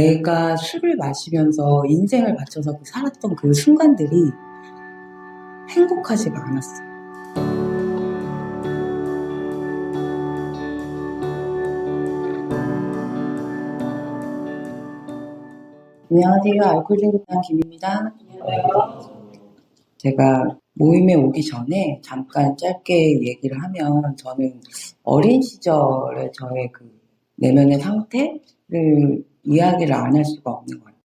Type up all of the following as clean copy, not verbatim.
내가 술을 마시면서 인생을 바쳐서 살았던 그 순간들이 행복하지가 않았어. 안녕하세요. 알코올 중독단 김입니다. 제가 모임에 오기 전에 잠깐 짧게 얘기를 하면, 저는 어린 시절의 저의 그 내면의 상태를 이야기를 안 할 수가 없는 거예요.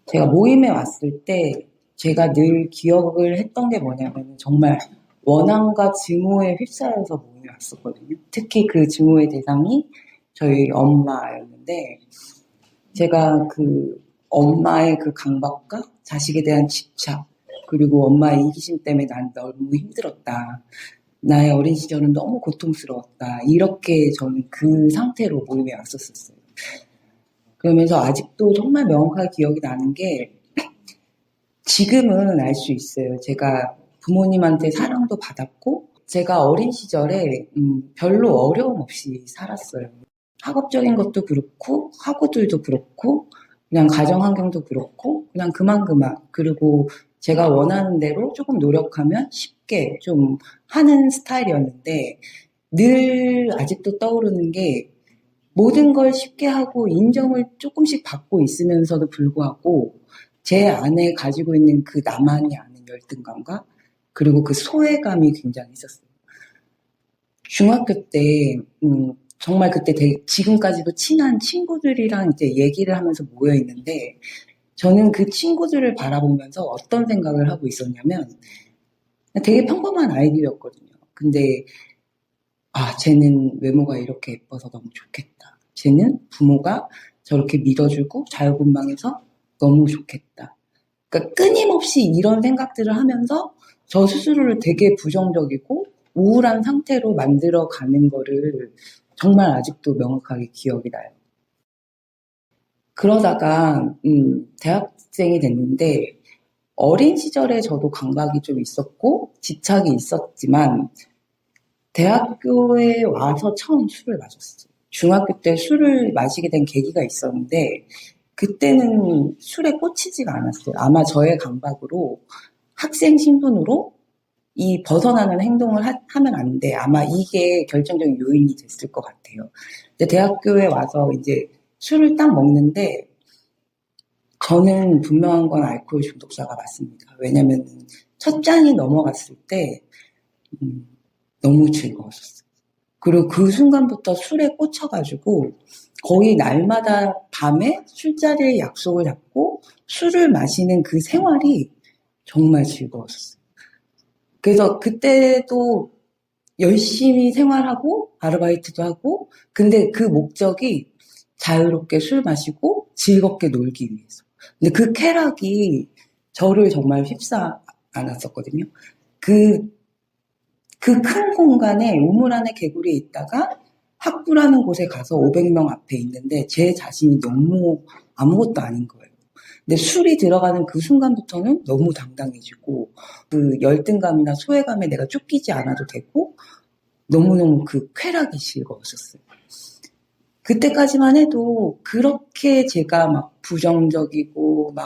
제가 모임에 왔을 때 제가 늘 기억을 했던 게 뭐냐면, 정말 원한과 증오에 휩싸여서 모임에 왔었거든요. 특히 그 증오의 대상이 저희 엄마였는데, 제가 그 엄마의 그 강박과 자식에 대한 집착, 그리고 엄마의 이기심 때문에 난 너무 힘들었다. 나의 어린 시절은 너무 고통스러웠다. 이렇게 저는 그 상태로 모임에 왔었어요. 그러면서 아직도 정말 명확하게 기억이 나는 게, 지금은 알 수 있어요. 제가 부모님한테 사랑도 받았고, 제가 어린 시절에 별로 어려움 없이 살았어요. 학업적인 것도 그렇고, 학우들도 그렇고, 그냥 가정 환경도 그렇고, 그냥 그만. 그리고 제가 원하는 대로 조금 노력하면 쉽게 좀 하는 스타일이었는데, 늘 아직도 떠오르는 게, 모든 걸 쉽게 하고 인정을 조금씩 받고 있으면서도 불구하고 제 안에 가지고 있는 그 나만이 아는 열등감과, 그리고 그 소외감이 굉장히 있었어요. 중학교 때 정말 그때 지금까지도 친한 친구들이랑 이제 얘기를 하면서 모여 있는데, 저는 그 친구들을 바라보면서 어떤 생각을 하고 있었냐면, 되게 평범한 아이들이었거든요. 근데 쟤는 외모가 이렇게 예뻐서 너무 좋겠다. 쟤는 부모가 저렇게 믿어주고 자유분방해서 너무 좋겠다. 그러니까 끊임없이 이런 생각들을 하면서 저 스스로를 되게 부정적이고 우울한 상태로 만들어가는 거를 정말 아직도 명확하게 기억이 나요. 그러다가 대학생이 됐는데, 어린 시절에 저도 강박이 좀 있었고 집착이 있었지만, 대학교에 와서 처음 술을 마셨어요. 중학교 때 술을 마시게 된 계기가 있었는데, 그때는 술에 꽂히지가 않았어요. 아마 저의 강박으로 학생 신분으로 이 벗어나는 행동을 하면 안 돼. 아마 이게 결정적인 요인이 됐을 것 같아요. 근데 대학교에 와서 이제 술을 딱 먹는데, 저는 분명한 건 알코올 중독자가 맞습니다. 왜냐면 첫 잔이 넘어갔을 때 너무 즐거웠었어요. 그리고 그 순간부터 술에 꽂혀가지고 거의 날마다 밤에 술자리에 약속을 잡고 술을 마시는 그 생활이 정말 즐거웠었어요. 그래서 그때도 열심히 생활하고 아르바이트도 하고, 근데 그 목적이 자유롭게 술 마시고 즐겁게 놀기 위해서. 근데 그 쾌락이 저를 정말 휩싸 안았었거든요. 그 큰 공간에 우물 안에 개구리에 있다가 학부라는 곳에 가서 500명 앞에 있는데 제 자신이 너무 아무것도 아닌 거예요. 근데 술이 들어가는 그 순간부터는 너무 당당해지고, 그 열등감이나 소외감에 내가 쫓기지 않아도 되고, 너무너무 그 쾌락이 즐거웠었어요. 그때까지만 해도 그렇게 제가 막 부정적이고 막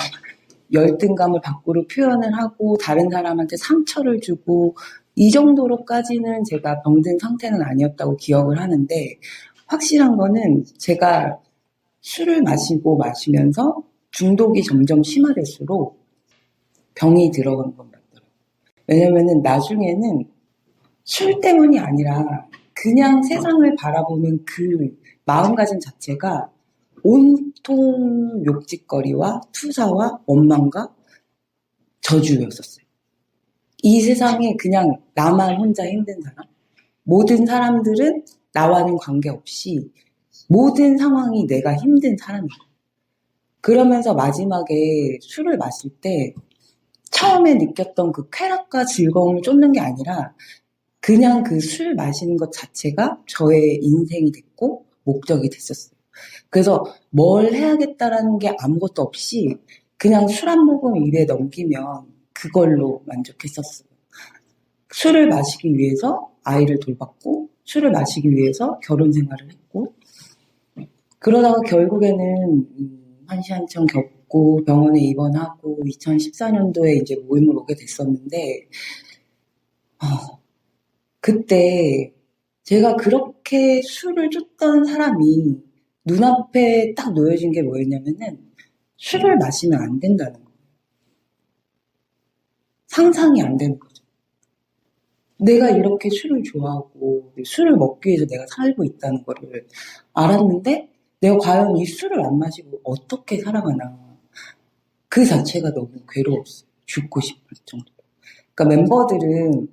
열등감을 밖으로 표현을 하고 다른 사람한테 상처를 주고 이 정도로까지는 제가 병든 상태는 아니었다고 기억을 하는데, 확실한 거는 제가 술을 마시면서 중독이 점점 심화될수록 병이 들어간 건 맞더라고요. 왜냐면은 나중에는 술 때문이 아니라 그냥 세상을 바라보는 그 마음가짐 자체가 온통 욕짓거리와 투사와 원망과 저주였었어요. 이 세상에 그냥 나만 혼자 힘든 사람, 모든 사람들은 나와는 관계없이 모든 상황이 내가 힘든 사람이고, 그러면서 마지막에 술을 마실 때 처음에 느꼈던 그 쾌락과 즐거움을 쫓는 게 아니라 그냥 그 술 마시는 것 자체가 저의 인생이 됐고 목적이 됐었어요. 그래서 뭘 해야겠다라는 게 아무것도 없이 그냥 술 한 모금 입에 넘기면 그걸로 만족했었어요. 술을 마시기 위해서 아이를 돌봤고, 술을 마시기 위해서 결혼 생활을 했고, 그러다가 결국에는 한시한청 겪고 병원에 입원하고 2014년도에 이제 모임을 오게 됐었는데 그때 제가 그렇게 술을 쫓던 사람이 눈앞에 딱 놓여진 게 뭐였냐면은 술을 마시면 안 된다는 거예요. 상상이 안 되는 거죠. 내가 이렇게 술을 좋아하고 술을 먹기 위해서 내가 살고 있다는 거를 알았는데 내가 과연 이 술을 안 마시고 어떻게 살아가나 그 자체가 너무 괴로웠어요. 죽고 싶을 정도로. 그러니까 멤버들은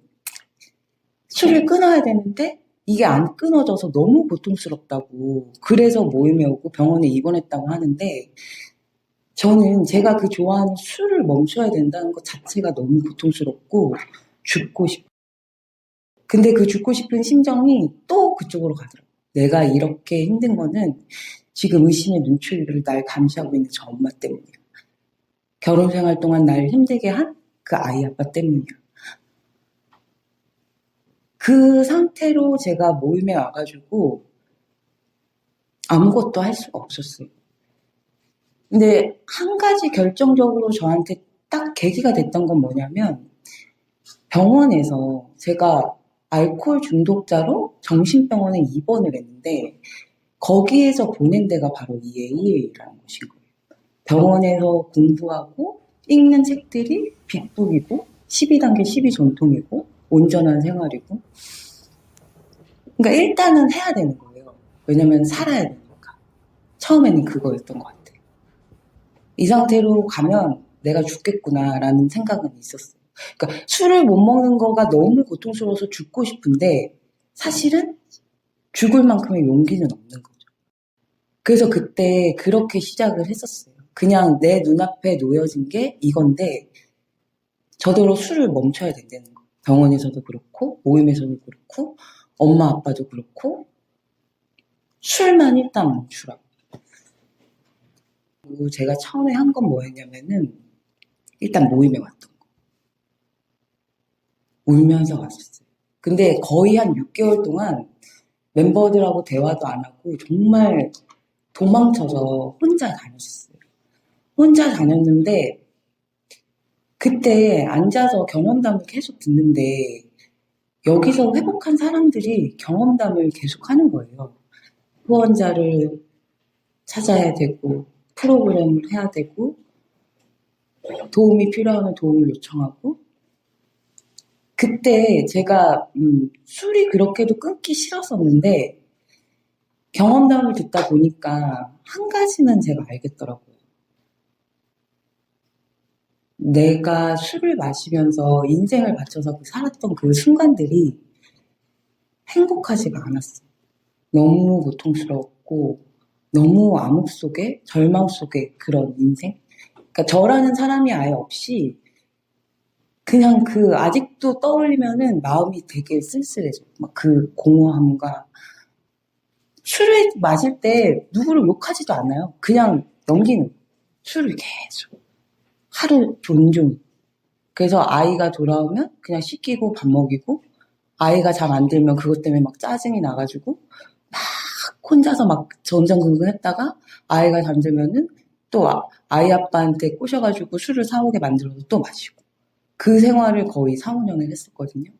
술을 끊어야 되는데 이게 안 끊어져서 너무 고통스럽다고 그래서 모임에 오고 병원에 입원했다고 하는데 저는 제가 그 좋아하는 술을 멈춰야 된다는 것 자체가 너무 고통스럽고 죽고 싶어요. 근데 그 죽고 싶은 심정이 또 그쪽으로 가더라고요. 내가 이렇게 힘든 거는 지금 의심의 눈초리를 날 감시하고 있는 저 엄마 때문이야. 결혼 생활 동안 날 힘들게 한 그 아이 아빠 때문이야. 그 상태로 제가 모임에 와가지고 아무것도 할 수가 없었어요. 근데 한 가지 결정적으로 저한테 딱 계기가 됐던 건 뭐냐면 병원에서 제가 알코올 중독자로 정신병원에 입원을 했는데 거기에서 보낸 데가 바로 이 AA라는 곳인 거예요. 병원에서 공부하고 읽는 책들이 빅북이고 12단계 12전통이고 온전한 생활이고 그러니까 일단은 해야 되는 거예요. 왜냐면 살아야 되니까. 처음에는 그거였던 것 같아요. 이 상태로 가면 내가 죽겠구나라는 생각은 있었어요. 그러니까 술을 못 먹는 거가 너무 고통스러워서 죽고 싶은데 사실은 죽을 만큼의 용기는 없는 거죠. 그래서 그때 그렇게 시작을 했었어요. 그냥 내 눈앞에 놓여진 게 이건데 저더러 술을 멈춰야 된다는 거. 병원에서도 그렇고 모임에서도 그렇고 엄마 아빠도 그렇고 술만 일단 멈추라고. 그리고 제가 처음에 한 건 뭐였냐면은 일단 모임에 왔던 거. 울면서 왔었어요. 근데 거의 한 6개월 동안 멤버들하고 대화도 안 하고 정말 도망쳐서 혼자 다녔어요. 혼자 다녔는데 그때 앉아서 경험담을 계속 듣는데 여기서 회복한 사람들이 경험담을 계속 하는 거예요. 후원자를 찾아야 되고 프로그램을 해야 되고 도움이 필요하면 도움을 요청하고 그때 제가 술이 그렇게도 끊기 싫었었는데 경험담을 듣다 보니까 한 가지는 제가 알겠더라고요. 내가 술을 마시면서 인생을 바쳐서 살았던 그 순간들이 행복하지가 않았어요. 너무 고통스러웠고 너무 암흑 속에 절망 속에 그런 인생? 그러니까 저라는 사람이 아예 없이 그냥 그 아직도 떠올리면은 마음이 되게 쓸쓸해져요. 막 그 공허함과 술을 마실 때 누구를 욕하지도 않아요. 그냥 넘기는 술을 계속 하루 종종. 그래서 아이가 돌아오면 그냥 씻기고 밥 먹이고 아이가 잠 안 들면 그것 때문에 막 짜증이 나가지고 막 혼자서 막 전전긍긍했다가 아이가 잠들면은 또 아이 아빠한테 꼬셔가지고 술을 사오게 만들어서 또 마시고 그 생활을 거의 4, 5년을 했었거든요.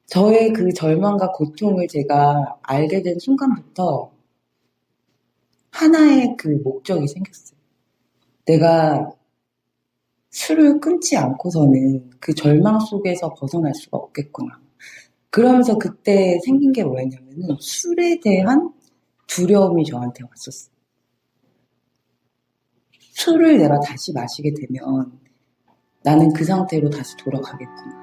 저의 그 절망과 고통을 제가 알게 된 순간부터 하나의 그 목적이 생겼어요. 내가 술을 끊지 않고서는 그 절망 속에서 벗어날 수가 없겠구나. 그러면서 그때 생긴 게 뭐였냐면은 술에 대한 두려움이 저한테 왔었어요. 술을 내가 다시 마시게 되면 나는 그 상태로 다시 돌아가겠구나.